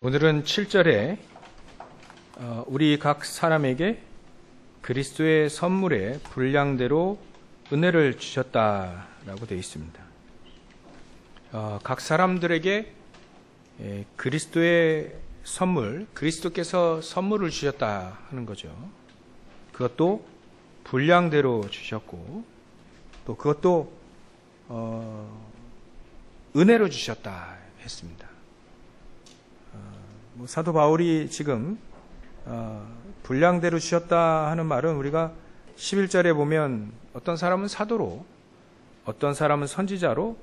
오늘은 7절에 우리 각 사람에게 그리스도의 선물의 분량대로 은혜를 주셨다라고 되어 있습니다. 각 사람들에게 그리스도의 선물, 그리스도께서 선물을 주셨다 하는 거죠. 그것도 분량대로 주셨고 또 그것도 은혜로 주셨다 했습니다. 사도 바울이 지금 분량대로 주셨다 하는 말은 우리가 11절에 보면 어떤 사람은 사도로, 어떤 사람은 선지자로,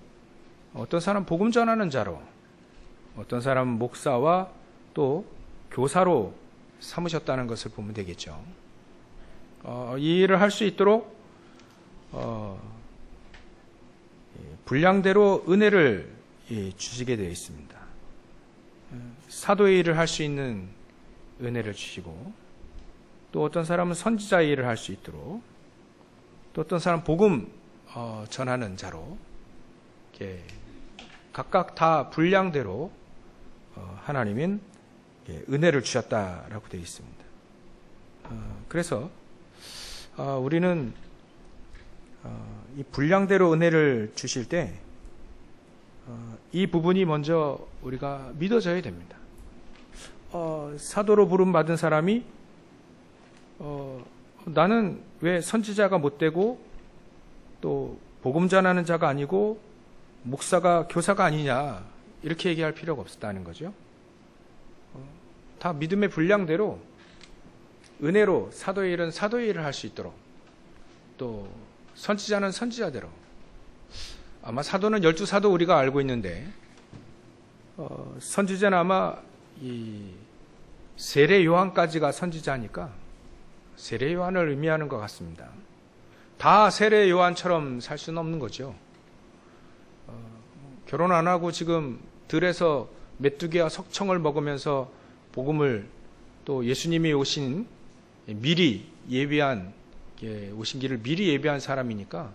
어떤 사람은 복음 전하는 자로, 어떤 사람은 목사와 또 교사로 삼으셨다는 것을 보면 되겠죠. 이 일을 할 수 있도록 분량대로 은혜를 주시게 되어 있습니다. 사도의 일을 할 수 있는 은혜를 주시고 또 어떤 사람은 선지자의 일을 할 수 있도록 또 어떤 사람은 복음 전하는 자로 이렇게 각각 다 분량대로 하나님은 은혜를 주셨다라고 되어 있습니다. 그래서 우리는 이 분량대로 은혜를 주실 때 이 부분이 먼저 우리가 믿어져야 됩니다. 사도로 부름받은 사람이 나는 왜 선지자가 못 되고 또 복음 전하는 자가 아니고 목사가 교사가 아니냐 이렇게 얘기할 필요가 없다는 거죠. 다 믿음의 분량대로 은혜로 사도의 일은 사도의 일을 할 수 있도록 또 선지자는 선지자대로 아마 사도는 12사도 우리가 알고 있는데 선지자는 아마 이 세례 요한까지가 선지자니까 세례 요한을 의미하는 것 같습니다. 다 세례 요한처럼 살 수는 없는 거죠. 결혼 안 하고 지금 들에서 메뚜기와 석청을 먹으면서 복음을 또 예수님이 오신 미리 예비한 오신 길을 미리 예비한 사람이니까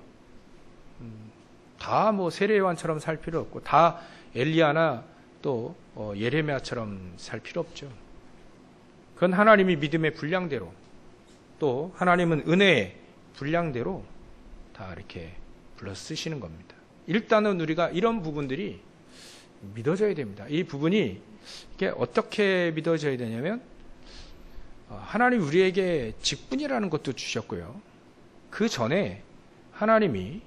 다 뭐 세례 요한처럼 살 필요 없고 다 엘리야나 또 예레미야처럼 살 필요 없죠. 그건 하나님이 믿음의 분량대로 또 하나님은 은혜의 분량대로 다 이렇게 불러 쓰시는 겁니다. 일단은 우리가 이런 부분들이 믿어져야 됩니다. 이 부분이 이게 어떻게 믿어져야 되냐면 하나님 우리에게 직분이라는 것도 주셨고요. 그 전에 하나님이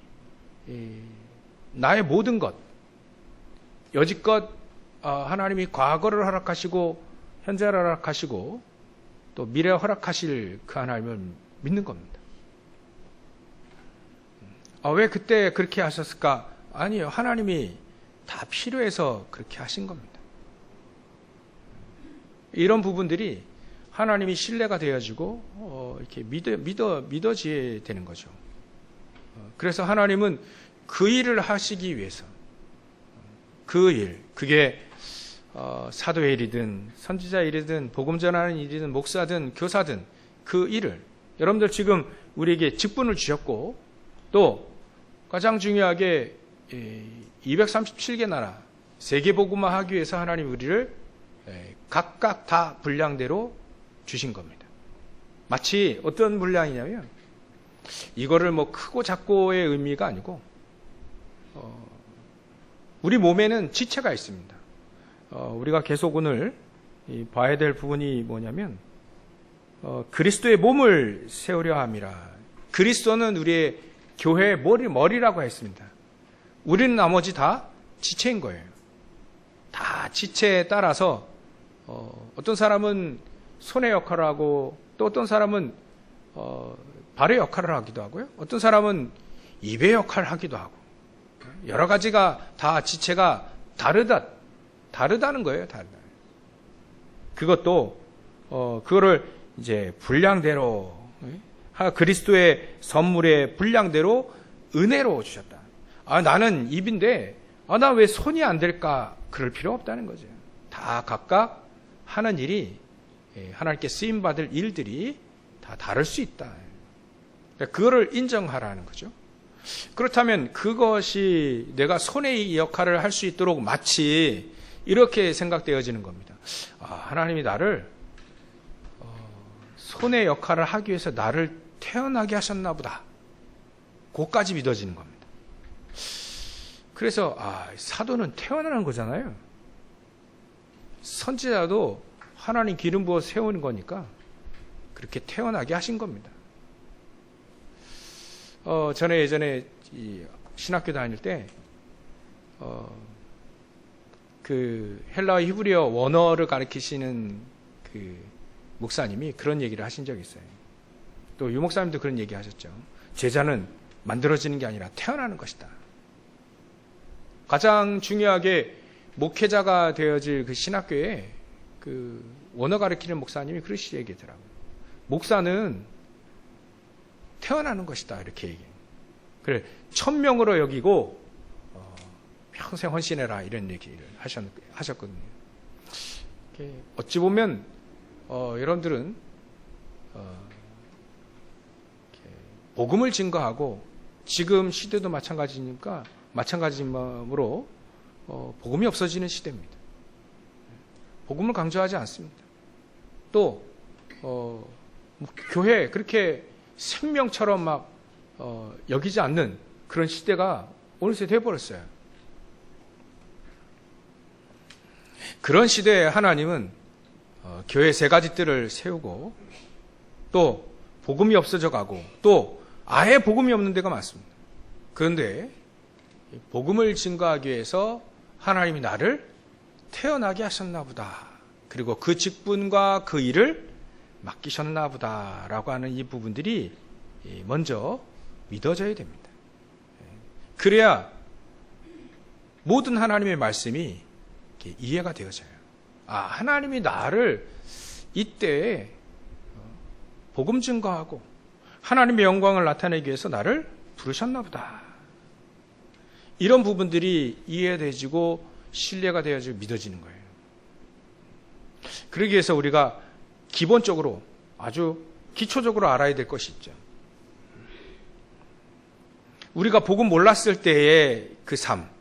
나의 모든 것, 여지껏 하나님이 과거를 허락하시고 현재를 허락하시고 또 미래 허락하실 그 하나님을 믿는 겁니다. 왜 그때 그렇게 하셨을까? 아니요. 하나님이 다 필요해서 그렇게 하신 겁니다. 이런 부분들이 하나님이 신뢰가 되어지고 이렇게 믿어져야 되는 거죠. 그래서 하나님은 그 일을 하시기 위해서 그 일, 그게 사도의 일이든 선지자의 일이든 복음 전하는 일이든 목사든 교사든 그 일을 여러분들 지금 우리에게 직분을 주셨고 또 가장 중요하게 237개 나라 세계복음화 하기 위해서 하나님 우리를 각각 다 분량대로 주신 겁니다. 마치 어떤 분량이냐면 이거를 뭐 크고 작고의 의미가 아니고 우리 몸에는 지체가 있습니다. 우리가 계속 오늘 봐야 될 부분이 뭐냐면 그리스도의 몸을 세우려 함이라. 그리스도는 우리의 교회의 머리라고 했습니다. 우리는 나머지 다 지체인 거예요. 다 지체에 따라서 어떤 사람은 손의 역할을 하고 또 어떤 사람은 발의 역할을 하기도 하고요. 어떤 사람은 입의 역할을 하기도 하고 여러 가지가 다 지체가 다르다는 거예요. 다르다. 그것도 그거를 이제 분량대로 그리스도의 선물의 분량대로 은혜로 주셨다. 나는 입인데 나 왜 손이 안 될까? 그럴 필요 없다는 거죠. 다 각각 하는 일이 하나님께 쓰임 받을 일들이 다 다를 수 있다. 그거를 인정하라는 거죠. 그렇다면 그것이 내가 손의 역할을 할 수 있도록 마치 이렇게 생각되어지는 겁니다. 하나님이 나를 손의 역할을 하기 위해서 나를 태어나게 하셨나 보다. 그것까지 믿어지는 겁니다. 그래서 사도는 태어나는 거잖아요. 선지자도 하나님 기름 부어 세우는 거니까 그렇게 태어나게 하신 겁니다. 전에 예전에 신학교 다닐 때 그 헬라어 히브리어 원어를 가르치시는 그 목사님이 그런 얘기를 하신 적이 있어요. 또 유 목사님도 그런 얘기 하셨죠. 제자는 만들어지는 게 아니라 태어나는 것이다. 가장 중요하게 목회자가 되어질 그 신학교에 그 원어 가르치는 목사님이 그러시 얘기더라고요. 목사는 태어나는 것이다. 이렇게 얘기해요. 그래, 천명으로 여기고 평생 헌신해라. 이런 얘기를 하셨거든요. 어찌 보면 여러분들은 복음을 증거하고 지금 시대도 마찬가지니까 마찬가지 마음으로 복음이 없어지는 시대입니다. 복음을 강조하지 않습니다. 또 교회 그렇게 생명처럼 막 여기지 않는 그런 시대가 어느새 되어버렸어요. 그런 시대에 하나님은 교회 세 가지 뜰을 세우고 또 복음이 없어져 가고 또 아예 복음이 없는 데가 많습니다. 그런데 복음을 증거하기 위해서 하나님이 나를 태어나게 하셨나 보다. 그리고 그 직분과 그 일을 맡기셨나 보다라고 하는 이 부분들이 먼저 믿어져야 됩니다. 그래야 모든 하나님의 말씀이 이해가 되어져요. 하나님이 나를 이때 복음 증거하고 하나님의 영광을 나타내기 위해서 나를 부르셨나 보다. 이런 부분들이 이해되지고 신뢰가 되어지고 믿어지는 거예요. 그러기 위해서 우리가 기본적으로 아주 기초적으로 알아야 될 것이 있죠. 우리가 복음 몰랐을 때의 그 삶.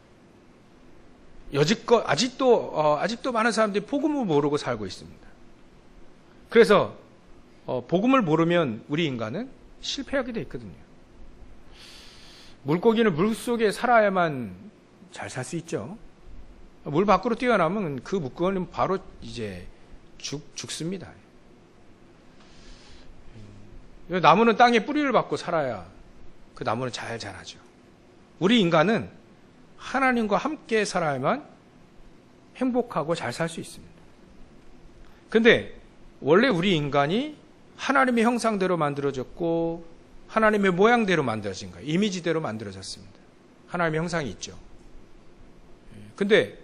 여지껏 아직도 많은 사람들이 복음을 모르고 살고 있습니다. 그래서 복음을 모르면 우리 인간은 실패하게 돼 있거든요. 물고기는 물 속에 살아야만 잘 살 수 있죠. 물 밖으로 뛰어나면 그 물고기는 바로 이제 죽습니다. 나무는 땅에 뿌리를 받고 살아야 그 나무는 잘 자라죠. 우리 인간은 하나님과 함께 살아야만 행복하고 잘 살 수 있습니다. 근데 원래 우리 인간이 하나님의 형상대로 만들어졌고 하나님의 모양대로 만들어진 거예요. 이미지대로 만들어졌습니다. 하나님의 형상이 있죠. 근데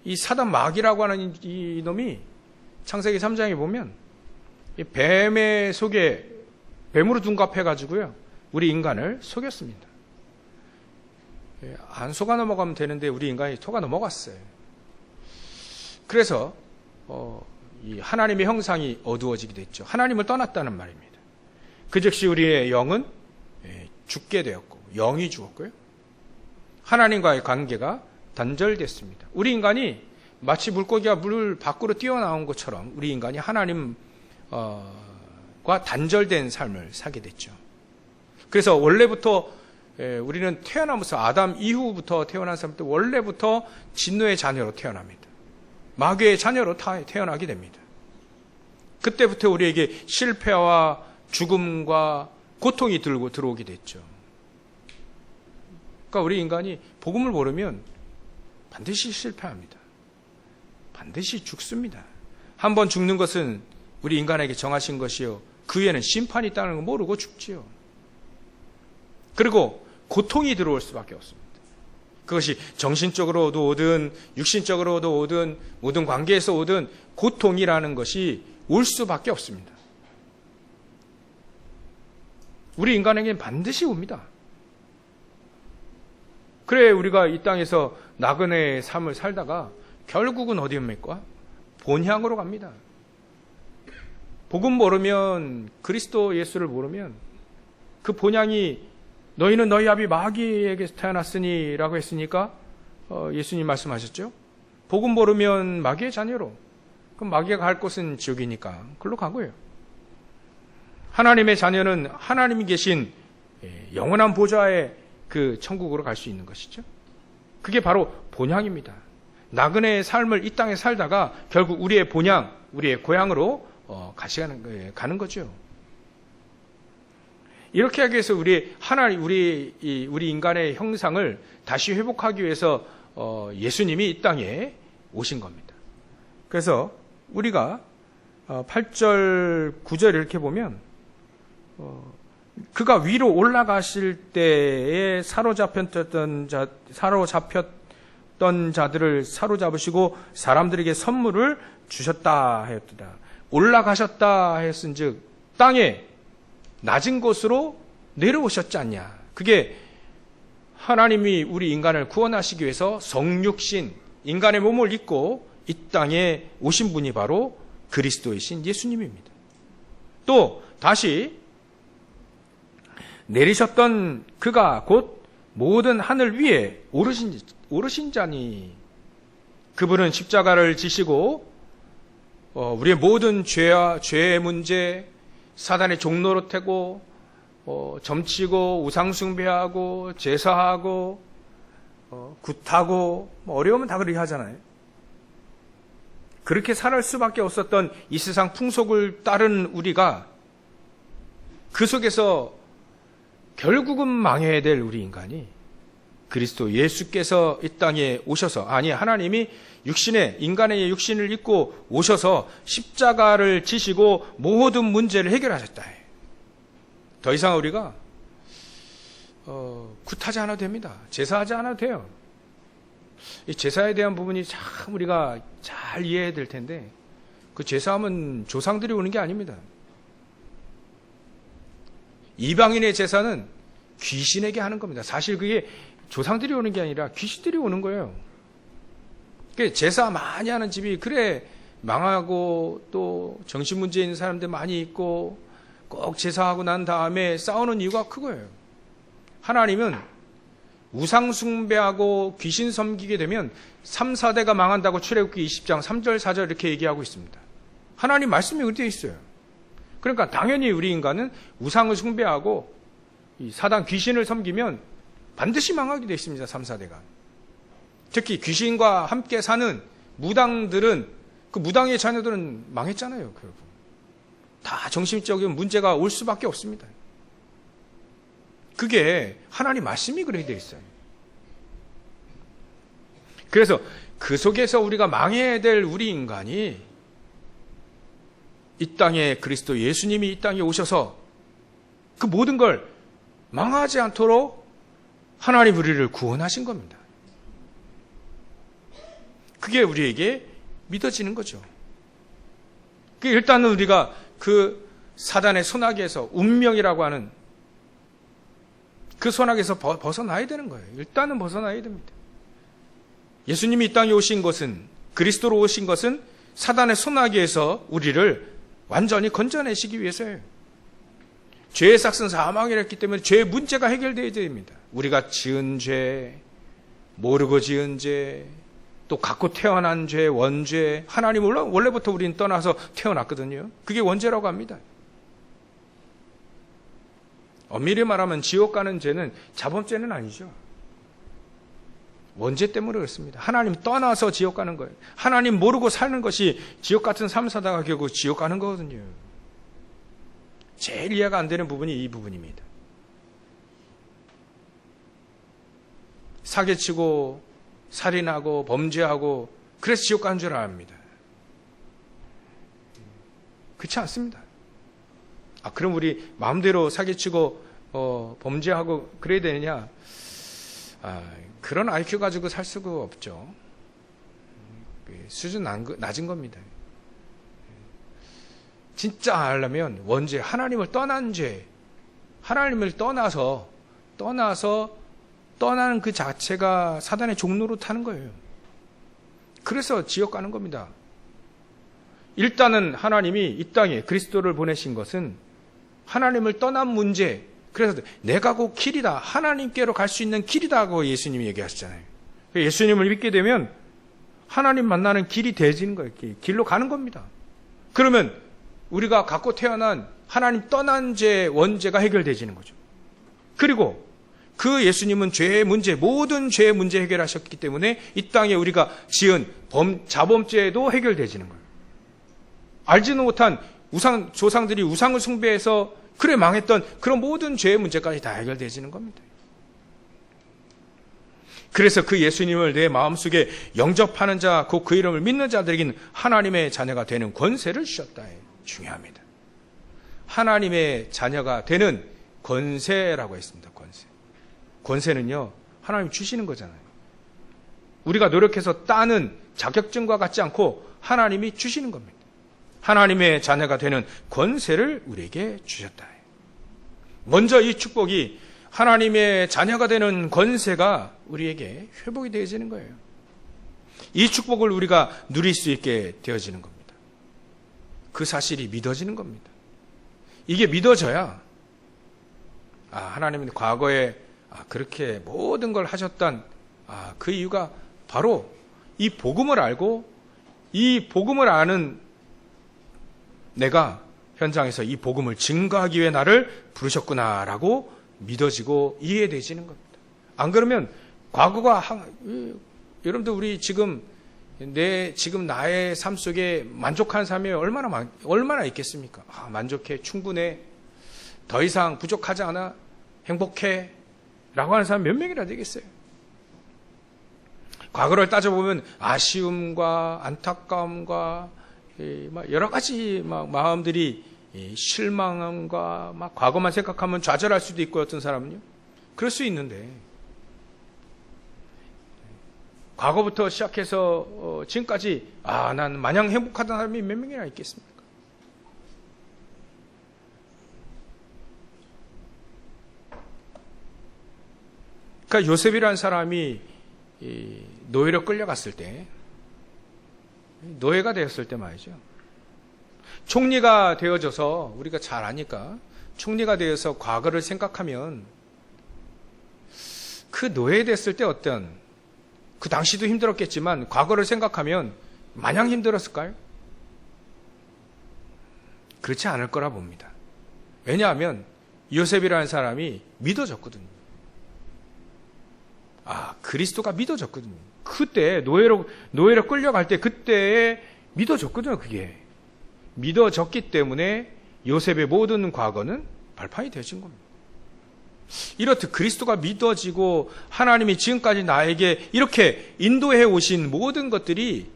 이 사단 마귀라고 하는 이 놈이 창세기 3장에 보면 이 뱀의 속에 뱀으로 둔갑해가지고요. 우리 인간을 속였습니다. 안 속아 넘어가면 되는데 우리 인간이 속아 넘어갔어요. 그래서 이 하나님의 형상이 어두워지게 됐죠. 하나님을 떠났다는 말입니다. 그 즉시 우리의 영은 죽게 되었고 영이 죽었고요. 하나님과의 관계가 단절됐습니다. 우리 인간이 마치 물고기가 물 밖으로 뛰어나온 것처럼 우리 인간이 하나님과 단절된 삶을 살게 됐죠. 그래서 원래부터 우리는 태어나면서 아담 이후부터 태어난 사람들 원래부터 진노의 자녀로 태어납니다. 마귀의 자녀로 태어나게 됩니다. 그때부터 우리에게 실패와 죽음과 고통이 들어오게 됐죠. 그러니까 우리 인간이 복음을 모르면 반드시 실패합니다. 반드시 죽습니다. 한번 죽는 것은 우리 인간에게 정하신 것이요. 그 위에는 심판이 있다는 걸 모르고 죽지요. 그리고 고통이 들어올 수밖에 없습니다. 그것이 정신적으로도 오든 육신적으로도 오든 모든 관계에서 오든 고통이라는 것이 올 수밖에 없습니다. 우리 인간에게는 반드시 옵니다. 그래 우리가 이 땅에서 나그네의 삶을 살다가 결국은 어디 옵니까? 본향으로 갑니다. 복음 모르면 그리스도 예수를 모르면 그 본향이 너희는 너희 아비 마귀에게서 태어났으니 라고 했으니까 예수님 말씀하셨죠. 복음 모르면 마귀의 자녀로. 그럼 마귀가 갈 곳은 지옥이니까 그걸로 간 거예요. 하나님의 자녀는 하나님이 계신 영원한 보좌의 그 천국으로 갈 수 있는 것이죠. 그게 바로 본향입니다. 나그네의 삶을 이 땅에 살다가 결국 우리의 본향, 우리의 고향으로 가는 거죠. 이렇게 하기 위해서 우리 인간의 형상을 다시 회복하기 위해서 예수님이 이 땅에 오신 겁니다. 그래서 우리가 8절, 9절 이렇게 보면 그가 위로 올라가실 때에 사로잡혔던 자들을 사로잡으시고 사람들에게 선물을 주셨다 하였도다. 올라가셨다 했은즉 땅에 낮은 곳으로 내려오셨지 않냐. 그게 하나님이 우리 인간을 구원하시기 위해서 성육신, 인간의 몸을 입고 이 땅에 오신 분이 바로 그리스도이신 예수님입니다. 또 다시 내리셨던 그가 곧 모든 하늘 위에 오르신 자니, 그분은 십자가를 지시고 우리의 모든 죄의 문제, 사단의 종노릇하고 점치고 우상숭배하고 제사하고 굿하고 어려우면 다 그렇게 하잖아요. 그렇게 살 수밖에 없었던 이 세상 풍속을 따른 우리가 그 속에서 결국은 망해야 될 우리 인간이 그리스도 예수께서 이 땅에 오셔서, 하나님이 인간의 육신을 입고 오셔서 십자가를 지시고 모든 문제를 해결하셨다. 더 이상 우리가 굿하지 않아도 됩니다. 제사하지 않아도 돼요. 이 제사에 대한 부분이 참 우리가 잘 이해해야 될 텐데, 그 제사하면 조상들이 오는 게 아닙니다. 이방인의 제사는 귀신에게 하는 겁니다. 사실 그게 조상들이 오는 게 아니라 귀신들이 오는 거예요. 제사 많이 하는 집이 그래 망하고 또 정신문제 있는 사람들 많이 있고 꼭 제사하고 난 다음에 싸우는 이유가 그거예요. 하나님은 우상숭배하고 귀신 섬기게 되면 3, 4대가 망한다고 출애굽기 20장 3절 4절 이렇게 얘기하고 있습니다. 하나님 말씀이 그렇게 되어 있어요. 그러니까 당연히 우리 인간은 우상을 숭배하고 이 사단 귀신을 섬기면 반드시 망하게 되어 있습니다. 3, 4대가. 특히 귀신과 함께 사는 무당들은, 그 무당의 자녀들은 망했잖아요. 결국. 다 정신적인 문제가 올 수밖에 없습니다. 그게 하나님 말씀이 그렇게 되어 있어요. 그래서 그 속에서 우리가 망해야 될 우리 인간이 이 땅에 그리스도 예수님이 이 땅에 오셔서 그 모든 걸 망하지 않도록 하나님 우리를 구원하신 겁니다. 그게 우리에게 믿어지는 거죠. 일단은 우리가 그 사단의 소나기에서 운명이라고 하는 그 소나기에서 벗어나야 되는 거예요. 일단은 벗어나야 됩니다. 예수님이 이 땅에 오신 것은, 그리스도로 오신 것은 사단의 소나기에서 우리를 완전히 건져내시기 위해서예요. 죄의 삭은 사망이랬기 때문에 죄의 문제가 해결되어야 됩니다. 우리가 지은 죄, 모르고 지은 죄, 또 갖고 태어난 죄, 원죄, 하나님 원래부터 우리는 떠나서 태어났거든요. 그게 원죄라고 합니다. 엄밀히 말하면 지옥 가는 죄는 자범죄는 아니죠. 원죄 때문에 그렇습니다. 하나님 떠나서 지옥 가는 거예요. 하나님 모르고 사는 것이 지옥 같은 삶 사다가 결국 지옥 가는 거거든요. 제일 이해가 안 되는 부분이 이 부분입니다. 사기치고 살인하고 범죄하고 그래서 지옥 가는 줄 압니다. 그렇지 않습니다. 그럼 우리 마음대로 사기치고 범죄하고 그래야 되느냐? 그런 IQ 가지고 살 수가 없죠. 수준 낮은 겁니다. 진짜 하려면 원죄, 하나님을 떠난 죄, 하나님을 떠나서 떠나는 그 자체가 사단의 종로로 타는 거예요. 그래서 지옥 가는 겁니다. 일단은 하나님이 이 땅에 그리스도를 보내신 것은 하나님을 떠난 문제, 그래서 내가 곧 길이다, 하나님께로 갈 수 있는 길이다고 예수님이 얘기하시잖아요. 예수님을 믿게 되면 하나님 만나는 길이 되어지는 거예요. 길로 가는 겁니다. 그러면 우리가 갖고 태어난 하나님 떠난 죄 원죄가 해결되지는 거죠. 그리고 그 예수님은 죄의 문제, 모든 죄의 문제 해결하셨기 때문에 이 땅에 우리가 지은 자범죄도 해결되지는 거예요. 알지는 못한 조상들이 우상을 숭배해서 그래 망했던 그런 모든 죄의 문제까지 다 해결되지는 겁니다. 그래서 그 예수님을 내 마음속에 영접하는 자, 그 이름을 믿는 자들에게는 하나님의 자녀가 되는 권세를 주셨다. 중요합니다. 하나님의 자녀가 되는 권세라고 했습니다. 권세는요, 하나님 주시는 거잖아요. 우리가 노력해서 따는 자격증과 같지 않고 하나님이 주시는 겁니다. 하나님의 자녀가 되는 권세를 우리에게 주셨다. 먼저 이 축복이 하나님의 자녀가 되는 권세가 우리에게 회복이 되어지는 거예요. 이 축복을 우리가 누릴 수 있게 되어지는 겁니다. 그 사실이 믿어지는 겁니다. 이게 믿어져야 하나님은 과거에 그렇게 모든 걸 하셨던 그 이유가 바로 이 복음을 알고 이 복음을 아는 내가 현장에서 이 복음을 증거하기 위해 나를 부르셨구나라고 믿어지고 이해되지는 겁니다. 안 그러면 과거가 여러분들 우리 지금 나의 삶 속에 만족하는 삶이 얼마나 있겠습니까? 만족해, 충분해, 더 이상 부족하지 않아, 행복해 라고 하는 사람 몇 명이나 되겠어요? 과거를 따져보면 아쉬움과 안타까움과 여러 가지 마음들이 실망함과 과거만 생각하면 좌절할 수도 있고 어떤 사람은요. 그럴 수 있는데 과거부터 시작해서 지금까지 난 마냥 행복하다는 사람이 몇 명이나 있겠습니까? 그러니까 요셉이라는 사람이 노예로 끌려갔을 때, 노예가 되었을 때 말이죠. 총리가 되어져서 우리가 잘 아니까 총리가 되어서 과거를 생각하면 그 노예 됐을 때 그 당시도 힘들었겠지만 과거를 생각하면 마냥 힘들었을까요? 그렇지 않을 거라 봅니다. 왜냐하면 요셉이라는 사람이 믿어졌거든요. 그리스도가 믿어졌거든요. 그때 노예로 끌려갈 때 그때에 믿어졌거든요. 그게 믿어졌기 때문에 요셉의 모든 과거는 발판이 되어진 겁니다. 이렇듯 그리스도가 믿어지고 하나님이 지금까지 나에게 이렇게 인도해 오신 모든 것들이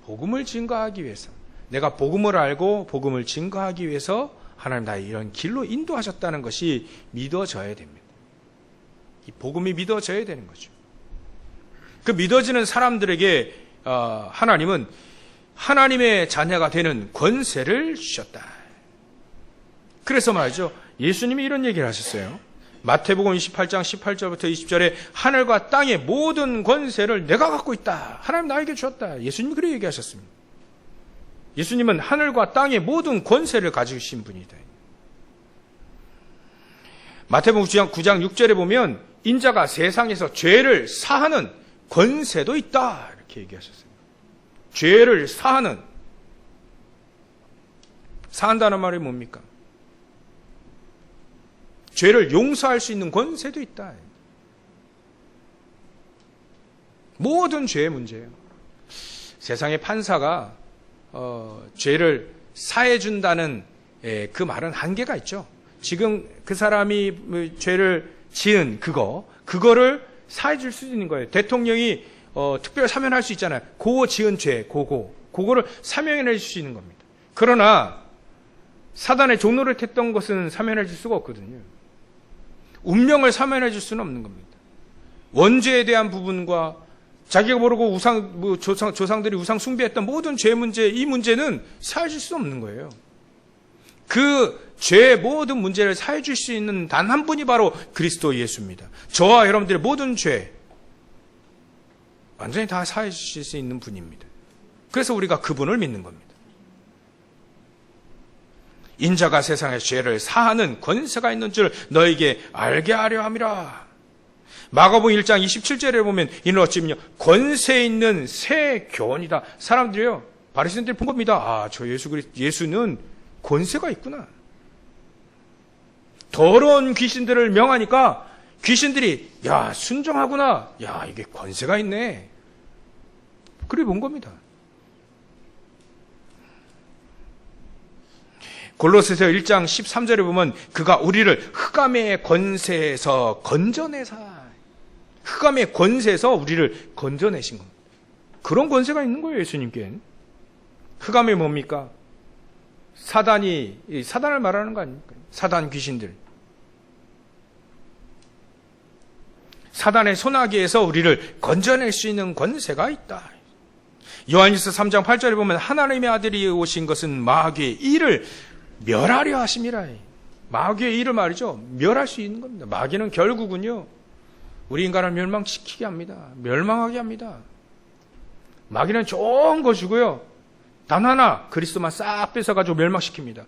복음을 증거하기 위해서, 내가 복음을 알고 복음을 증거하기 위해서 하나님 나의 이런 길로 인도하셨다는 것이 믿어져야 됩니다. 이 복음이 믿어져야 되는 거죠. 그 믿어지는 사람들에게 하나님은 하나님의 자녀가 되는 권세를 주셨다. 그래서 말이죠. 예수님이 이런 얘기를 하셨어요. 마태복음 28장 18절부터 20절에 하늘과 땅의 모든 권세를 내가 갖고 있다. 하나님 나에게 주었다. 예수님이 그렇게 얘기하셨습니다. 예수님은 하늘과 땅의 모든 권세를 가지신 분이다. 마태복음 9장 6절에 보면 인자가 세상에서 죄를 사하는 권세도 있다. 이렇게 얘기하셨어요. 죄를 사한다는 말이 뭡니까? 죄를 용서할 수 있는 권세도 있다. 모든 죄의 문제예요. 세상의 판사가 죄를 사해준다는 그 말은 한계가 있죠. 지금 그 사람이 죄를 지은 그거를 사해줄 수 있는 거예요. 대통령이 특별 사면할 수 있잖아요. 고 지은 죄, 그거를 사면해 줄 수 있는 겁니다. 그러나 사단의 종노릇 했던 것은 사면해 줄 수가 없거든요. 운명을 사면해 줄 수는 없는 겁니다. 원죄에 대한 부분과 자기가 모르고 조상들이 우상 숭배했던 모든 죄 문제, 이 문제는 사해 줄 수 없는 거예요. 그 죄의 모든 문제를 사해 줄 수 있는 단 한 분이 바로 그리스도 예수입니다. 저와 여러분들의 모든 죄 완전히 다 사해 주실 수 있는 분입니다. 그래서 우리가 그분을 믿는 겁니다. 인자가 세상의 죄를 사하는 권세가 있는 줄 너에게 알게 하려 함이라. 마가복음 1장 27절에 보면 이는 어찌면요 권세 있는 새 교훈이다. 사람들이요 바리새인들이 본 겁니다. 아, 저 예수는 권세가 있구나. 더러운 귀신들을 명하니까 귀신들이 야 순종하구나. 야 이게 권세가 있네. 그래 본 겁니다. 골로새서 1장 13절에 보면 그가 우리를 흑암의 권세에서 건져내사 흑암의 권세에서 우리를 건져내신 겁니다. 그런 권세가 있는 거예요. 예수님께는. 흑암이 뭡니까? 사단을 말하는 거 아닙니까? 사단 귀신들. 사단의 손아귀에서 우리를 건져낼 수 있는 권세가 있다. 요한일서 3장 8절에 보면 하나님의 아들이 오신 것은 마귀의 일을 멸하려 하심이라. 마귀의 일을 말이죠. 멸할 수 있는 겁니다. 마귀는 결국은요. 우리 인간을 멸망시키게 합니다. 멸망하게 합니다. 마귀는 좋은 거 주고요. 단 하나 그리스도만 싹 뺏어가지고 멸망시킵니다.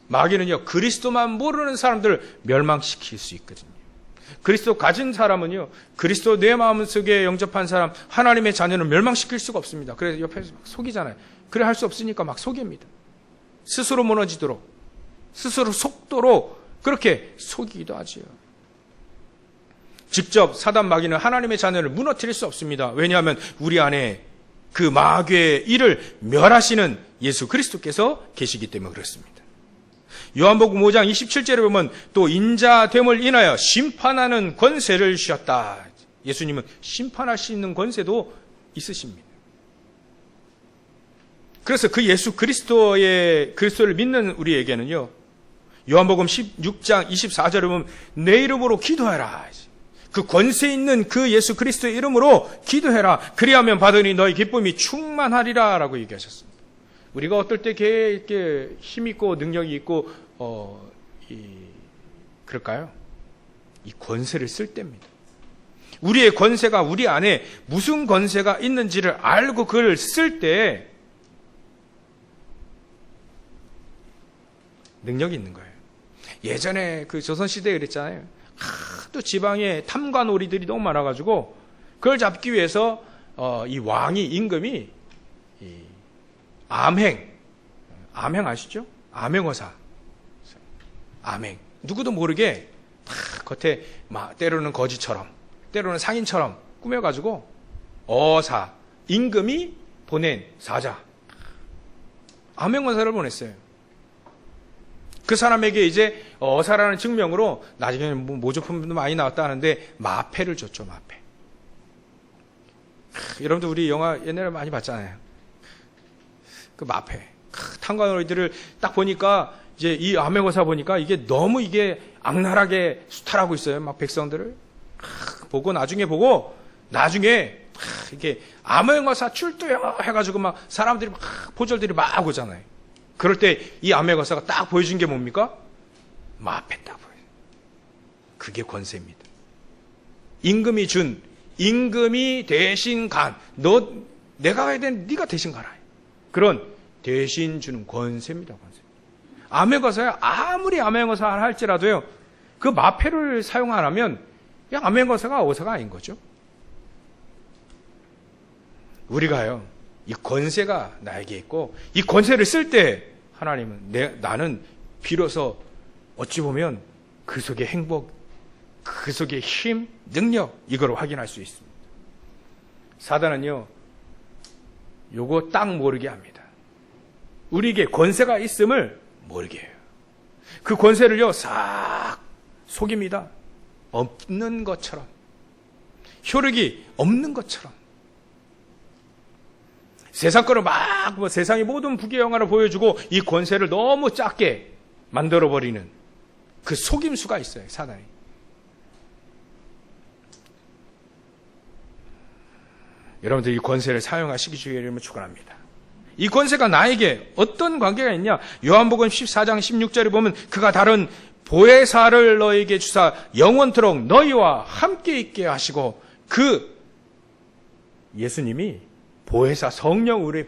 마귀는요. 그리스도만 모르는 사람들을 멸망시킬 수 있거든요. 그리스도 가진 사람은요. 그리스도 내 마음속에 영접한 사람 하나님의 자녀는 멸망시킬 수가 없습니다. 그래서 옆에서 막 속이잖아요. 그래 할 수 없으니까 막 속입니다. 스스로 무너지도록 스스로 속도록 그렇게 속이기도 하지요. 직접 사단 마귀는 하나님의 자녀를 무너뜨릴 수 없습니다. 왜냐하면 우리 안에 그 마귀의 일을 멸하시는 예수 그리스도께서 계시기 때문에 그렇습니다. 요한복음 5장 27절에 보면 또 인자됨을 인하여 심판하는 권세를 주셨다. 예수님은 심판할 수 있는 권세도 있으십니다. 그래서 그 예수 그리스도를 믿는 우리에게는요. 요한복음 16장 24절에 보면 내 이름으로 기도해라. 그 권세 있는 그 예수 그리스도의 이름으로 기도해라. 그리하면 받으니 너희 기쁨이 충만하리라 라고 얘기하셨습니다. 우리가 어떨 때 이렇게 힘 있고 능력이 있고 그럴까요? 이 권세를 쓸 때입니다. 우리의 권세가 우리 안에 무슨 권세가 있는지를 알고 그걸 쓸 때 능력이 있는 거예요. 예전에 그 조선시대에 그랬잖아요. 또 지방에 탐관오리들이 너무 많아가지고 그걸 잡기 위해서 이 왕이 임금이 암행 아시죠? 암행어사 암행 누구도 모르게 다 겉에 때로는 거지처럼 때로는 상인처럼 꾸며가지고 어사 임금이 보낸 사자 암행어사를 보냈어요. 그 사람에게 이제 어사라는 증명으로 나중에는 모조품도 많이 나왔다 하는데 마패를 줬죠. 마패. 여러분들 우리 영화 옛날에 많이 봤잖아요. 그 마패. 탐관오리들을 딱 보니까 이제 이 암행어사 보니까 이게 너무 이게 악랄하게 수탈하고 있어요. 막 백성들을 나중에 이게 암행어사 출두요 해가지고 막 사람들이 막 보절들이 막 오잖아요. 그럴 때 이 암행어사가 딱 보여준 게 뭡니까? 마패 딱 보여요. 그게 권세입니다. 임금이 대신 내가 가야 되는 네가 대신 가라. 그런 대신 주는 권세입니다. 권세. 암행어사야 아무리 암행어사 할지라도요. 그 마패를 사용 안 하면 그냥 암행어사가 어사가 아닌 거죠. 우리가요. 이 권세가 나에게 있고 이 권세를 쓸 때 하나님은 나는 비로소 어찌 보면 그 속의 행복, 그 속의 힘, 능력 이걸 확인할 수 있습니다. 사단은요. 요거 딱 모르게 합니다. 우리에게 권세가 있음을 모르게 해요. 그 권세를요. 싹 속입니다. 없는 것처럼 효력이 없는 것처럼 세상 거를 세상의 모든 부귀영화를 보여주고 이 권세를 너무 작게 만들어버리는 그 속임수가 있어요. 사단이. 여러분들 이 권세를 사용하시기 주의하면 축원합니다. 이 권세가 나에게 어떤 관계가 있냐? 요한복음 14장 16절에 보면 그가 다른 보혜사를 너에게 주사 영원토록 너희와 함께 있게 하시고 그 예수님이 보혜사 성령을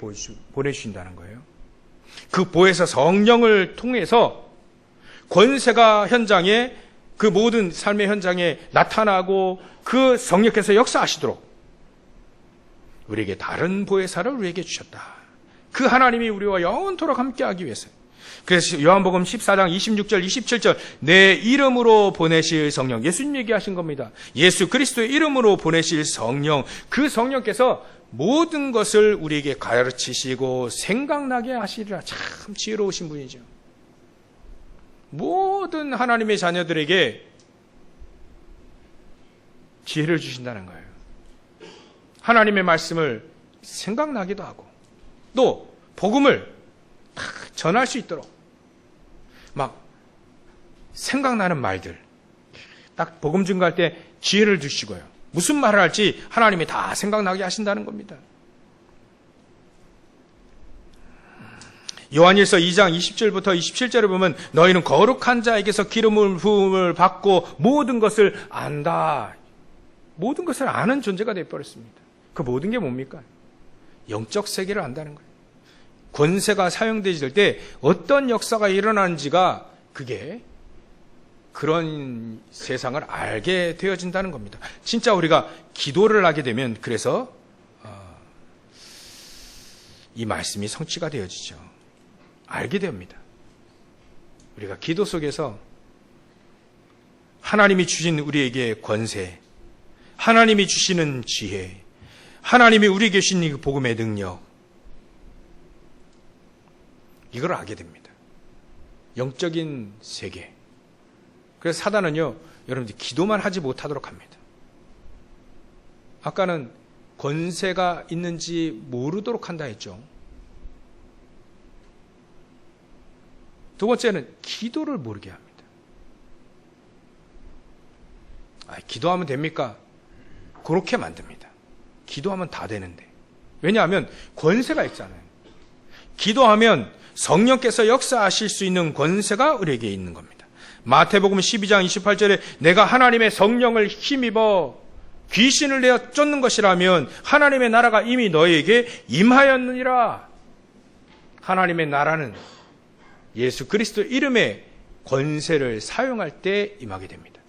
보내주신다는 거예요. 그 보혜사 성령을 통해서 권세가 현장에 그 모든 삶의 현장에 나타나고 그 성령께서 역사하시도록 우리에게 다른 보혜사를 우리에게 주셨다. 그 하나님이 우리와 영원토록 함께하기 위해서. 그래서 요한복음 14장 26절 27절 내 이름으로 보내실 성령, 예수님 얘기하신 겁니다. 예수 그리스도의 이름으로 보내실 성령, 그 성령께서 모든 것을 우리에게 가르치시고 생각나게 하시리라. 참 지혜로우신 분이죠. 모든 하나님의 자녀들에게 지혜를 주신다는 거예요. 하나님의 말씀을 생각나기도 하고 또 복음을 전할 수 있도록 막 생각나는 말들, 딱 복음 증거할 때 지혜를 주시고요. 무슨 말을 할지 하나님이 다 생각나게 하신다는 겁니다. 요한일서 2장 20절부터 27절을 보면 너희는 거룩한 자에게서 기름을 부음을 받고 모든 것을 안다. 모든 것을 아는 존재가 되어버렸습니다. 그 모든 게 뭡니까? 영적 세계를 안다는 거예요. 권세가 사용되질 때 어떤 역사가 일어나는지가 그게 그런 세상을 알게 되어진다는 겁니다. 진짜 우리가 기도를 하게 되면 그래서 이 말씀이 성취가 되어지죠. 알게 됩니다. 우리가 기도 속에서 하나님이 주신 우리에게 권세, 하나님이 주시는 지혜, 하나님이 우리에게 주신 이 복음의 능력, 이걸 알게 됩니다. 영적인 세계. 그래서 사단은요, 여러분들 기도만 하지 못하도록 합니다. 아까는 권세가 있는지 모르도록 한다 했죠. 두 번째는 기도를 모르게 합니다. 기도하면 됩니까? 그렇게 만듭니다. 기도하면 다 되는데. 왜냐하면 권세가 있잖아요. 기도하면 성령께서 역사하실 수 있는 권세가 우리에게 있는 겁니다. 마태복음 12장 28절에 내가 하나님의 성령을 힘입어 귀신을 내어 쫓는 것이라면 하나님의 나라가 이미 너희에게 임하였느니라. 하나님의 나라는 예수 그리스도 이름의 권세를 사용할 때 임하게 됩니다.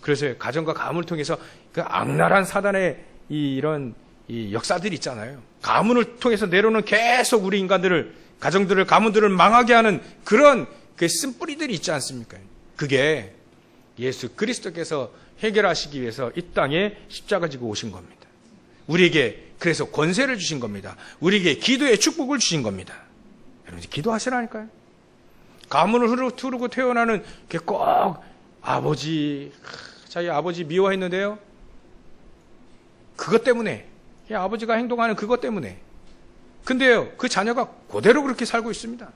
그래서 가정과 가문을 통해서 그 악랄한 사단의 이런 역사들이 있잖아요. 가문을 통해서 내려오는 계속 우리 인간들을, 가정들을, 가문들을 망하게 하는 그런 그 쓴뿌리들이 있지 않습니까? 그게 예수 그리스도께서 해결하시기 위해서 이 땅에 십자가 지고 오신 겁니다. 우리에게 그래서 권세를 주신 겁니다. 우리에게 기도의 축복을 주신 겁니다. 여러분 기도하시라니까요. 가문을 흐르고 태어나는 게 꼭 아버지, 자기 아버지 미워했는데요. 그것 때문에, 아버지가 행동하는 그것 때문에. 근데요, 그 자녀가 그대로 그렇게 살고 있습니다.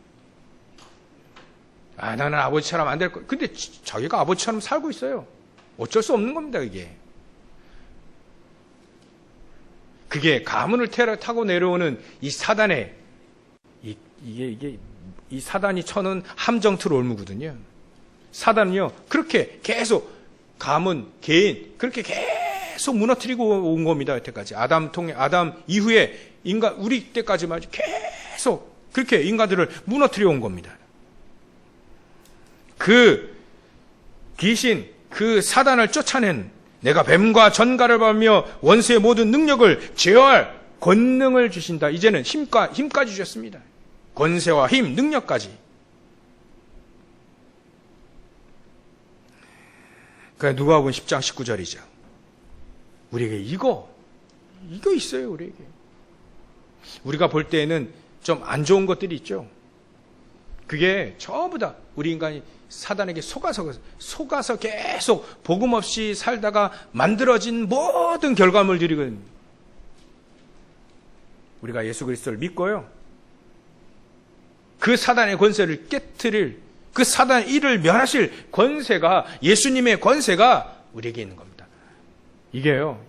나는 아버지처럼 안 될 거. 근데 자기가 아버지처럼 살고 있어요. 어쩔 수 없는 겁니다, 이게. 그게 가문을 타고 내려오는 이 사단의, 이 사단이 쳐놓은 함정틀 올무거든요. 사단은요, 그렇게 계속 가문, 개인, 그렇게 계속 무너뜨리고 온 겁니다, 여태까지. 아담 이후에 인간, 우리 때까지만 계속 그렇게 인간들을 무너뜨려 온 겁니다. 그 귀신, 그 사단을 쫓아낸 내가 뱀과 전갈을 밟으며 원수의 모든 능력을 제어할 권능을 주신다. 이제는 힘까지 주셨습니다. 권세와 힘, 능력까지. 그러니까 누가복음 10장 19절이죠. 우리에게 이거 있어요, 우리에게. 우리가 볼 때에는 좀 안 좋은 것들이 있죠. 그게 전부 다 우리 인간이 사단에게 속아서 계속 복음 없이 살다가 만들어진 모든 결과물들이거든요. 우리가 예수 그리스도를 믿고요. 그 사단의 권세를 깨트릴, 그 사단의 일을 멸하실 권세가, 예수님의 권세가 우리에게 있는 겁니다. 이게요,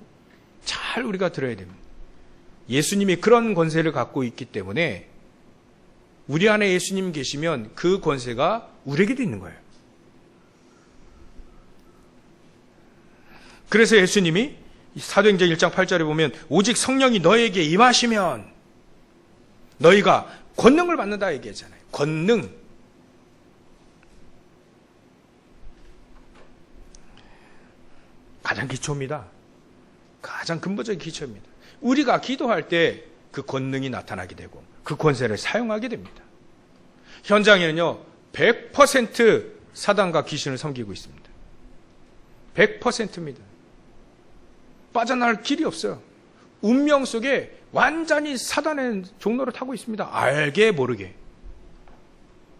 잘 우리가 들어야 됩니다. 예수님이 그런 권세를 갖고 있기 때문에 우리 안에 예수님 계시면 그 권세가 우리에게도 있는 거예요. 그래서 예수님이 사도행전 1장 8절에 보면 오직 성령이 너에게 임하시면 너희가 권능을 받는다 얘기했잖아요. 권능. 가장 기초입니다. 가장 근본적인 기초입니다. 우리가 기도할 때 그 권능이 나타나게 되고 그 권세를 사용하게 됩니다. 현장에는요 100% 사단과 귀신을 섬기고 있습니다. 100%입니다. 빠져나갈 길이 없어요. 운명 속에 완전히 사단의 종로를 타고 있습니다. 알게 모르게.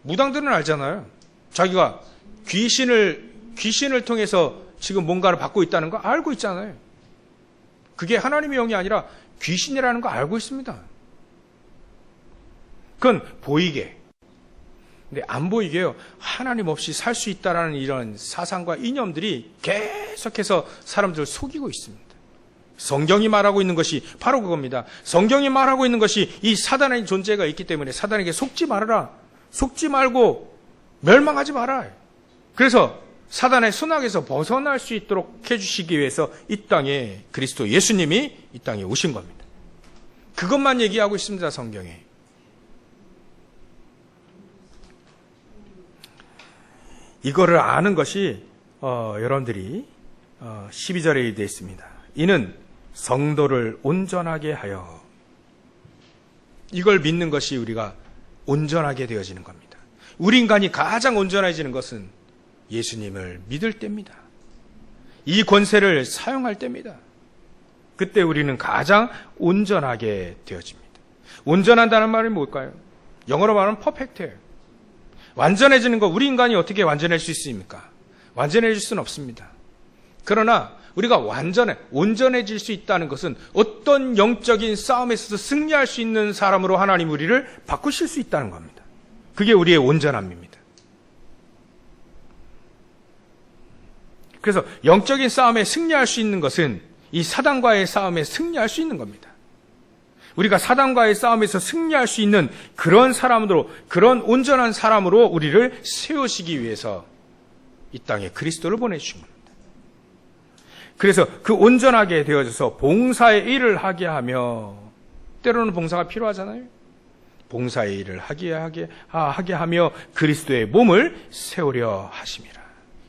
무당들은 알잖아요. 자기가 귀신을 통해서 지금 뭔가를 받고 있다는 거 알고 있잖아요. 그게 하나님의 영이 아니라 귀신이라는 거 알고 있습니다. 그건 보이게. 근데 안 보이게요. 하나님 없이 살 수 있다라는 이런 사상과 이념들이 계속해서 사람들을 속이고 있습니다. 성경이 말하고 있는 것이 바로 그겁니다. 성경이 말하고 있는 것이 이 사단의 존재가 있기 때문에 사단에게 속지 말아라. 속지 말고 멸망하지 마라. 그래서 사단의 손아귀에서 벗어날 수 있도록 해주시기 위해서 이 땅에 그리스도 예수님이 이 땅에 오신 겁니다. 그것만 얘기하고 있습니다. 성경에. 이거를 아는 것이 여러분들이 12절에 되어 있습니다. 이는 성도를 온전하게 하여. 이걸 믿는 것이 우리가 온전하게 되어지는 겁니다. 우리 인간이 가장 온전해지는 것은 예수님을 믿을 때입니다. 이 권세를 사용할 때입니다. 그때 우리는 가장 온전하게 되어집니다. 온전한다는 말이 뭘까요? 영어로 말하면 퍼펙트예요. 완전해지는 거, 우리 인간이 어떻게 완전해질 수 있습니까? 완전해질 수는 없습니다. 그러나 우리가 온전해질 수 있다는 것은 어떤 영적인 싸움에서 승리할 수 있는 사람으로 하나님 우리를 바꾸실 수 있다는 겁니다. 그게 우리의 온전함입니다. 그래서 영적인 싸움에 승리할 수 있는 것은 이 사단과의 싸움에 승리할 수 있는 겁니다. 우리가 사단과의 싸움에서 승리할 수 있는 그런 사람으로, 그런 온전한 사람으로 우리를 세우시기 위해서 이 땅에 그리스도를 보내주신 겁니다. 그래서 그 온전하게 되어져서 봉사의 일을 하게 하며, 때로는 봉사가 필요하잖아요. 봉사의 일을 하게 하며 그리스도의 몸을 세우려 하심이라.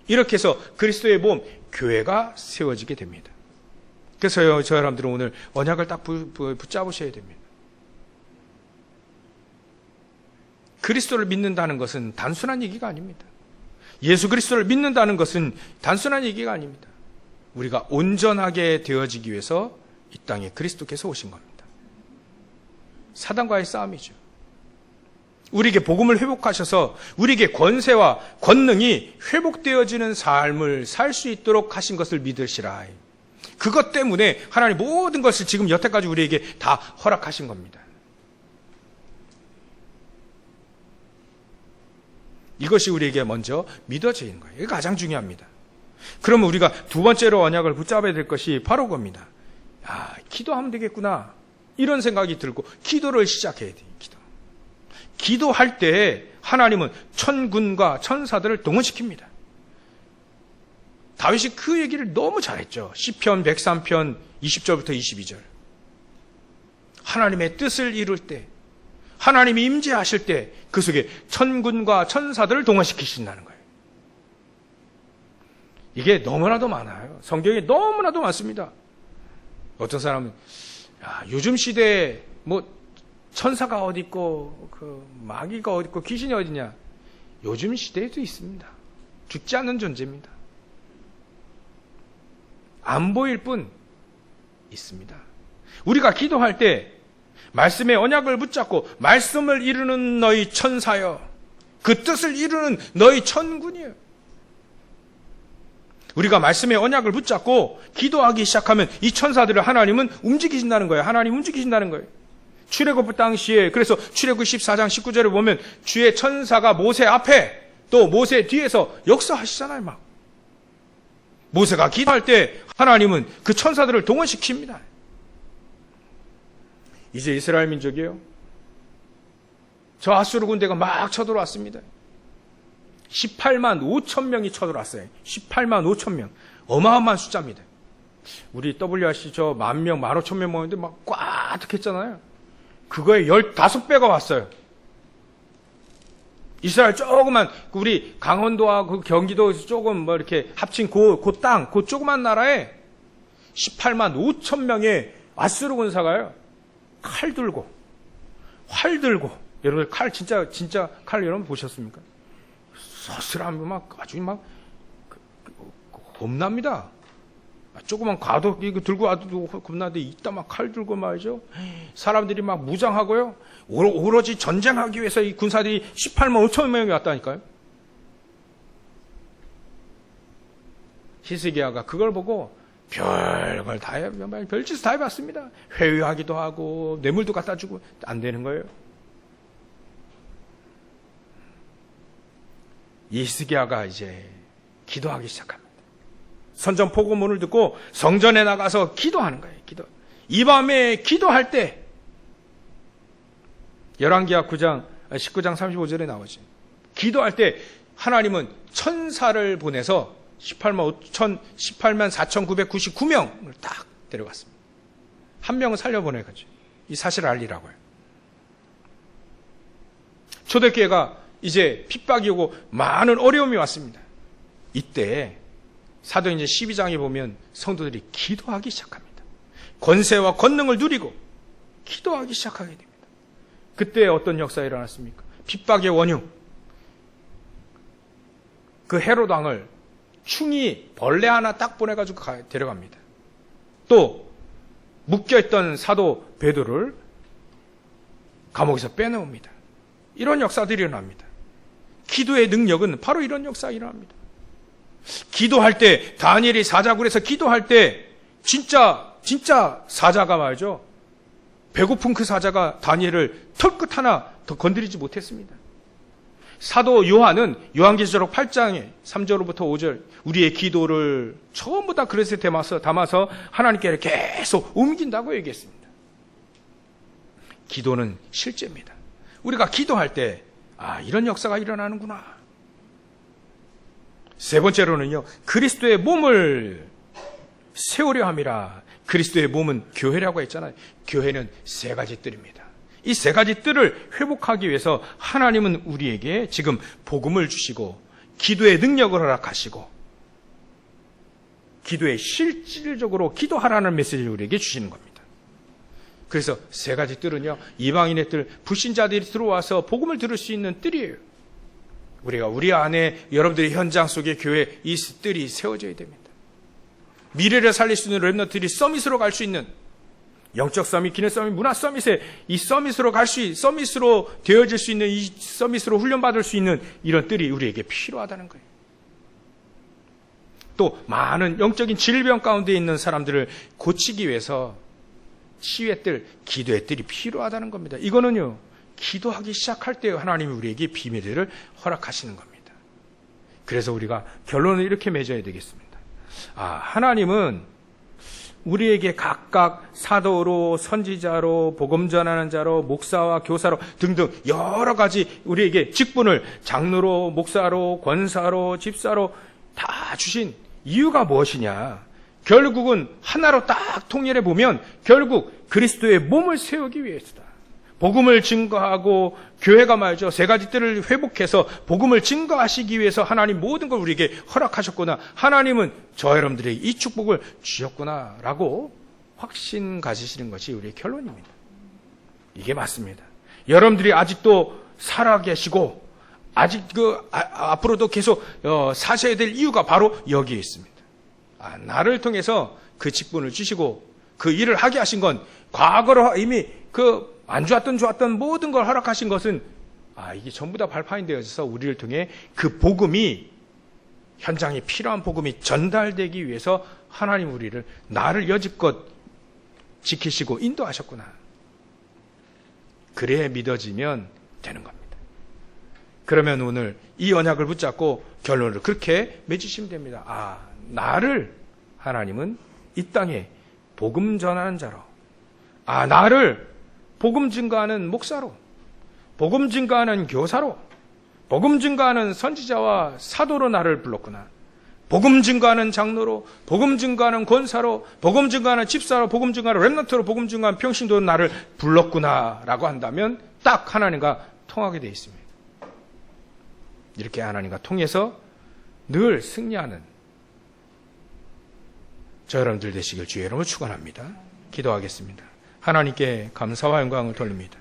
이렇게 해서 그리스도의 몸, 교회가 세워지게 됩니다. 그래서 저 여러분들은 오늘 언약을 딱 붙잡으셔야 됩니다. 그리스도를 믿는다는 것은 단순한 얘기가 아닙니다. 예수 그리스도를 믿는다는 것은 단순한 얘기가 아닙니다. 우리가 온전하게 되어지기 위해서 이 땅에 그리스도께서 오신 겁니다. 사단과의 싸움이죠. 우리에게 복음을 회복하셔서 우리에게 권세와 권능이 회복되어지는 삶을 살 수 있도록 하신 것을 믿으시라. 그것 때문에 하나님 모든 것을 지금 여태까지 우리에게 다 허락하신 겁니다. 이것이 우리에게 먼저 믿어지는 거예요. 이게 가장 중요합니다. 그러면 우리가 두 번째로 언약을 붙잡아야 될 것이 바로 그겁니다. 기도하면 되겠구나. 이런 생각이 들고 기도를 시작해야 돼요. 기도할 때 하나님은 천군과 천사들을 동원시킵니다. 다윗이 그 얘기를 너무 잘했죠. 시편 103편 20절부터 22절. 하나님의 뜻을 이룰 때, 하나님이 임재하실 때 그 속에 천군과 천사들을 동원시키신다는 거예요. 이게 너무나도 많아요. 성경에 너무나도 많습니다. 어떤 사람은 요즘 시대에 천사가 어디 있고 마귀가 어디 있고 귀신이 어디냐. 요즘 시대에도 있습니다. 죽지 않는 존재입니다. 안 보일 뿐 있습니다. 우리가 기도할 때 말씀의 언약을 붙잡고 말씀을 이루는 너희 천사여, 그 뜻을 이루는 너희 천군이여. 우리가 말씀의 언약을 붙잡고 기도하기 시작하면 이 천사들을 하나님은 움직이신다는 거예요. 하나님 움직이신다는 거예요. 출애굽 당시에, 그래서 출애굽 14장 19절에 보면 주의 천사가 모세 앞에 또 모세 뒤에서 역사하시잖아요. 막 모세가 기도할 때 하나님은 그 천사들을 동원시킵니다. 이제 이스라엘 민족이에요. 저 아수르 군대가 막 쳐들어왔습니다. 18만 5천 명이 쳐들어왔어요. 18만 5천 명. 어마어마한 숫자입니다. 우리 WRC 저 10,000명, 15,000명 모였는데 막 꽉득했잖아요. 그거에 15배가 왔어요. 이스라엘 조그만, 우리 강원도와 그 경기도 조금 이렇게 합친 그 땅, 그 조그만 나라에 18만 5천 명의 아수르 군사가요, 칼 들고, 활 들고, 여러분 칼 진짜 칼 여러분 보셨습니까? 서슬하면 막 아주 막 겁납니다. 조그만 과도 이거 들고 와도 겁나는데 이따 막 칼 들고 말이죠. 사람들이 막 무장하고요. 오로지 전쟁하기 위해서 이 군사들이 18만 5천 명이 왔다니까요. 히스기야가 그걸 보고 별짓을 다 해봤습니다. 회유하기도 하고 뇌물도 갖다 주고 안 되는 거예요. 히스기야가 이제 기도하기 시작합니다. 선전 포고문을 듣고 성전에 나가서 기도하는 거예요. 이 밤에 기도할 때 열왕기하 19장 35절에 나오죠. 기도할 때 하나님은 천사를 보내서 18만 4,999명을 딱 데려갔습니다. 한 명은 살려보내가지고 이 사실을 알리라고요. 초대교회가 이제 핍박이 오고 많은 어려움이 왔습니다. 이때 사도행전 12장에 보면 성도들이 기도하기 시작합니다. 권세와 권능을 누리고 기도하기 시작하게 됩니다. 그때 어떤 역사가 일어났습니까? 핍박의 원흉, 그 헤롯 왕을 충이 벌레 하나 딱 보내가지고 데려갑니다. 또 묶여있던 사도 베드로를 감옥에서 빼내옵니다. 이런 역사들이 일어납니다. 기도의 능력은 바로 이런 역사가 일어납니다. 기도할 때, 다니엘이 사자굴에서 기도할 때 진짜 사자가 말이죠. 배고픈 그 사자가 다니엘을 털끝 하나 더 건드리지 못했습니다. 사도 요한은 요한계시록 8장에 3절부터 5절 우리의 기도를 전부 다 그릇에 담아서 하나님께 계속 옮긴다고 얘기했습니다. 기도는 실제입니다. 우리가 기도할 때 이런 역사가 일어나는구나. 세 번째로는요, 그리스도의 몸을 세우려 함이라. 그리스도의 몸은 교회라고 했잖아요. 교회는 세 가지 뜰입니다. 이 세 가지 뜰을 회복하기 위해서 하나님은 우리에게 지금 복음을 주시고 기도의 능력을 허락하시고 기도에 실질적으로 기도하라는 메시지를 우리에게 주시는 겁니다. 그래서 세 가지 뜰은요, 이방인의 뜰, 불신자들이 들어와서 복음을 들을 수 있는 뜰이에요. 우리 안에 여러분들의 현장 속에 교회 이 뜰이 세워져야 됩니다. 미래를 살릴 수 있는 렘넌트들이 서밋으로 갈 수 있는 영적 서밋, 기능 서밋, 문화 서밋에 이 서밋으로 서밋으로 되어질 수 있는 이 서밋으로 훈련받을 수 있는 이런 뜰이 우리에게 필요하다는 거예요. 또 많은 영적인 질병 가운데 있는 사람들을 고치기 위해서 치유의 뜰, 기도의 뜰이 필요하다는 겁니다. 이거는요, 기도하기 시작할 때 하나님이 우리에게 비밀을 허락하시는 겁니다. 그래서 우리가 결론을 이렇게 맺어야 되겠습니다. 하나님은 우리에게 각각 사도로, 선지자로, 복음 전하는 자로, 목사와 교사로 등등 여러 가지 우리에게 직분을 장로로, 목사로, 권사로, 집사로 다 주신 이유가 무엇이냐? 결국은 하나로 딱 통일해 보면 결국 그리스도의 몸을 세우기 위해서다. 복음을 증거하고 교회가 말이죠. 세 가지 뜰을 회복해서 복음을 증거하시기 위해서 하나님 모든 걸 우리에게 허락하셨구나. 하나님은 저 여러분들에게 이 축복을 주셨구나 라고 확신 가지시는 것이 우리의 결론입니다. 이게 맞습니다. 여러분들이 아직도 살아계시고 아직 앞으로도 계속 사셔야 될 이유가 바로 여기에 있습니다. 나를 통해서 그 직분을 주시고 그 일을 하게 하신 건 과거로 이미 안 좋았던 모든 걸 허락하신 것은 이게 전부 다 발판이 되어져서 우리를 통해 그 복음이 현장에 필요한 복음이 전달되기 위해서 하나님 우리를 나를 여지껏 지키시고 인도하셨구나. 그래야 믿어지면 되는 겁니다. 그러면 오늘 이 언약을 붙잡고 결론을 그렇게 맺으시면 됩니다. 나를 하나님은 이 땅에 복음 전하는 자로, 나를 복음 증거하는 목사로, 복음 증거하는 교사로, 복음 증거하는 선지자와 사도로 나를 불렀구나. 복음 증거하는 장로로, 복음 증거하는 권사로, 복음 증거하는 집사로, 복음 증거하는 렘넌트로, 복음 증거하는 평신도로 나를 불렀구나 라고 한다면 딱 하나님과 통하게 되어 있습니다. 이렇게 하나님과 통해서 늘 승리하는 저 여러분들 되시길 주의 이름으로 축원합니다. 기도하겠습니다. 하나님께 감사와 영광을 돌립니다.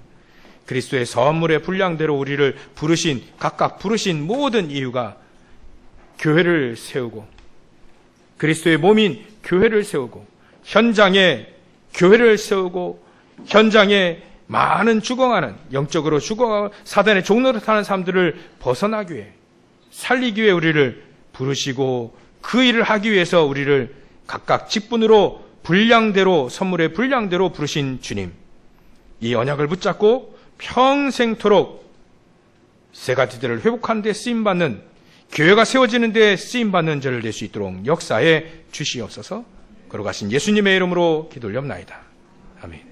그리스도의 선물의 분량대로 우리를 부르신, 각각 부르신 모든 이유가 교회를 세우고, 그리스도의 몸인 교회를 세우고, 현장에 교회를 세우고, 현장에 많은 죽어가는, 영적으로 죽어가고 사단의 종로를 타는 사람들을 벗어나기 위해, 살리기 위해 우리를 부르시고, 그 일을 하기 위해서 우리를 각각 직분으로 분량대로, 선물의 분량대로 부르신 주님, 이 언약을 붙잡고 평생토록 세가지들을 회복하는 데 쓰임받는, 교회가 세워지는 데 쓰임받는 자를 될 수 있도록 역사에 주시옵소서. 걸어가신 예수님의 이름으로 기도 올렵나이다. 아멘.